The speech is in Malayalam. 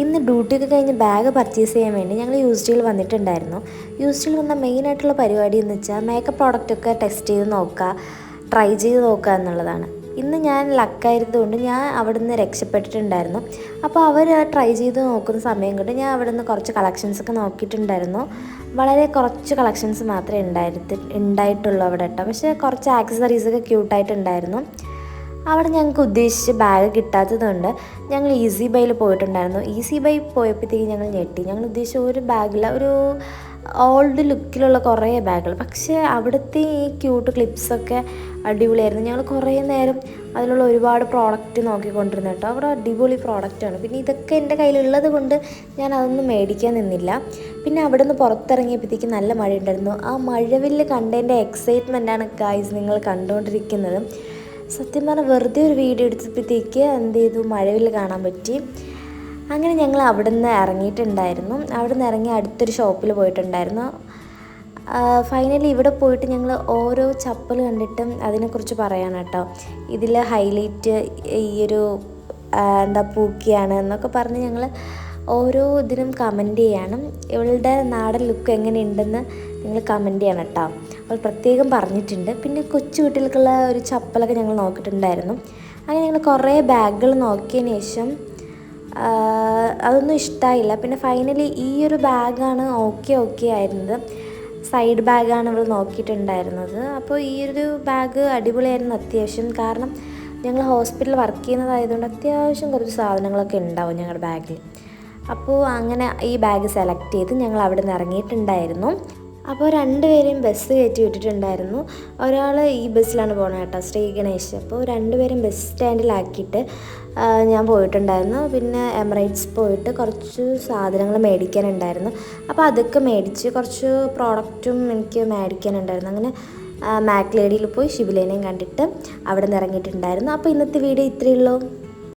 ഇന്ന് ഡ്യൂട്ടിയൊക്കെ കഴിഞ്ഞ് ബാഗ് പർച്ചേസ് ചെയ്യാൻ വേണ്ടി ഞങ്ങൾ യൂസ്റ്റിയിൽ വന്നിട്ടുണ്ടായിരുന്നു. യൂസ്റ്റിയിൽ വന്ന മെയിനായിട്ടുള്ള പരിപാടി എന്ന് വെച്ചാൽ മേക്കപ്പ് പ്രോഡക്റ്റൊക്കെ ടെസ്റ്റ് ചെയ്ത് നോക്കുക, ട്രൈ ചെയ്ത് നോക്കുക എന്നുള്ളതാണ്. ഇന്ന് ഞാൻ ലക്കായിരുന്നതുകൊണ്ട് ഞാൻ അവിടെ നിന്ന് രക്ഷപ്പെട്ടിട്ടുണ്ടായിരുന്നു. അപ്പോൾ അവർ ട്രൈ ചെയ്ത് നോക്കുന്ന സമയം കൊണ്ട് ഞാൻ അവിടെ നിന്ന് കുറച്ച് കളക്ഷൻസൊക്കെ നോക്കിയിട്ടുണ്ടായിരുന്നു. വളരെ കുറച്ച് കളക്ഷൻസ് മാത്രമേ ഉണ്ടായിട്ടുള്ളൂ അവിടെ കേട്ടോ. പക്ഷേ കുറച്ച് ആക്സസറീസൊക്കെ ക്യൂട്ടായിട്ടുണ്ടായിരുന്നു. അവിടെ ഞങ്ങൾക്ക് ഉദ്ദേശിച്ച ബാഗ് കിട്ടാത്തതുകൊണ്ട് ഞങ്ങൾ ഈസി ബൈയിൽ പോയിട്ടുണ്ടായിരുന്നു. ഈസി ബൈ പോയപ്പോഴത്തേക്കും ഞങ്ങൾ ഞെട്ടി. ഞങ്ങൾ ഉദ്ദേശിച്ച ഒരു ബാഗില്ല, ഒരു ഓൾഡ് ലുക്കിലുള്ള കുറേ ബാഗുകൾ. പക്ഷേ അവിടുത്തെ ഈ ക്യൂട്ട് ക്ലിപ്സൊക്കെ അടിപൊളിയായിരുന്നു. ഞങ്ങൾ കുറേ നേരം അതിലുള്ള ഒരുപാട് പ്രോഡക്റ്റ് നോക്കിക്കൊണ്ടിരുന്നു കേട്ടോ. അവിടെ അടിപൊളി പ്രോഡക്റ്റാണ്. പിന്നെ ഇതൊക്കെ എൻ്റെ കയ്യിലുള്ളത് കൊണ്ട് ഞാൻ അതൊന്നും മേടിക്കാൻ നിന്നില്ല. പിന്നെ അവിടെ നിന്ന് പുറത്തിറങ്ങിയപ്പോഴത്തേക്കും നല്ല മഴ ഉണ്ടായിരുന്നു. ആ മഴവില്ല് കണ്ടതിൻ്റെ എക്സൈറ്റ്മെൻറ്റാണ് ഗായ്സ് നിങ്ങൾ കണ്ടുകൊണ്ടിരിക്കുന്നത്. സത്യം പറഞ്ഞാൽ വെറുതെ ഒരു വീഡിയോ എടുത്തപ്പോഴത്തേക്ക് എന്ത് ചെയ്തു, മഴവില്ല് കാണാൻ പറ്റി. അങ്ങനെ ഞങ്ങൾ അവിടെ നിന്ന് ഇറങ്ങിയിട്ടുണ്ടായിരുന്നു. അവിടെ നിന്ന് ഇറങ്ങി അടുത്തൊരു ഷോപ്പിൽ പോയിട്ടുണ്ടായിരുന്നു. ഫൈനലി ഇവിടെ പോയിട്ട് ഞങ്ങൾ ഓരോ ചപ്പൽ കണ്ടിട്ടും അതിനെക്കുറിച്ച് പറയാണ് കേട്ടോ. ഇതിൽ ഹൈലൈറ്റ് ഈയൊരു പൂക്കിയാണ് എന്നൊക്കെ പറഞ്ഞ് ഞങ്ങൾ ഓരോ ഇതിനും കമൻറ്റ് ചെയ്യണം. ഇവളുടെ നാടൻ ലുക്ക് എങ്ങനെയുണ്ടെന്ന് നിങ്ങൾ കമൻറ്റ് ചെയ്യണം കേട്ടോ. അവൾ പ്രത്യേകം പറഞ്ഞിട്ടുണ്ട്. പിന്നെ കൊച്ചു കുട്ടികൾക്കുള്ള ഒരു ചപ്പലൊക്കെ ഞങ്ങൾ നോക്കിയിട്ടുണ്ടായിരുന്നു. അങ്ങനെ ഞങ്ങൾ കുറേ ബാഗുകൾ നോക്കിയതിന് ശേഷം അതൊന്നും ഇഷ്ടമായില്ല. പിന്നെ ഫൈനലി ഈ ഒരു ബാഗാണ് ഓക്കെ ആയിരുന്നത്. സൈഡ് ബാഗാണ് ഇവൾ നോക്കിയിട്ടുണ്ടായിരുന്നത്. അപ്പോൾ ഈ ഒരു ബാഗ് അടിപൊളിയായിരുന്നു അത്യാവശ്യം. കാരണം ഞങ്ങൾ ഹോസ്പിറ്റലിൽ വർക്ക് ചെയ്യുന്നതായതുകൊണ്ട് അത്യാവശ്യം കുറച്ച് സാധനങ്ങളൊക്കെ ഉണ്ടാവും ഞങ്ങളുടെ ബാഗിൽ. അപ്പോൾ അങ്ങനെ ഈ ബാഗ് സെലക്ട് ചെയ്ത് ഞങ്ങൾ അവിടെ നിന്ന് ഇറങ്ങിയിട്ടുണ്ടായിരുന്നു. അപ്പോൾ രണ്ടുപേരെയും ബസ് കയറ്റി വിട്ടിട്ടുണ്ടായിരുന്നു. ഒരാൾ ഈ ബസ്സിലാണ് പോകുന്നത് കേട്ടോ, ശ്രീ ഗണേഷ്. അപ്പോൾ രണ്ടുപേരും ബസ് സ്റ്റാൻഡിലാക്കിയിട്ട് ഞാൻ പോയിട്ടുണ്ടായിരുന്നു. പിന്നെ എമിറേറ്റ്സ് പോയിട്ട് കുറച്ച് സാധനങ്ങൾ മേടിക്കാനുണ്ടായിരുന്നു. അപ്പോൾ അതൊക്കെ മേടിച്ച് കുറച്ച് പ്രോഡക്റ്റും എനിക്ക് മേടിക്കാനുണ്ടായിരുന്നു. അങ്ങനെ മാക് ലേഡിയിൽ പോയി ഷിബിലേനെയും കണ്ടിട്ട് അവിടെ നിന്ന് ഇറങ്ങിയിട്ടുണ്ടായിരുന്നു. അപ്പോൾ ഇന്നത്തെ വീഡിയോ ഇത്രയേ ഉള്ളൂ.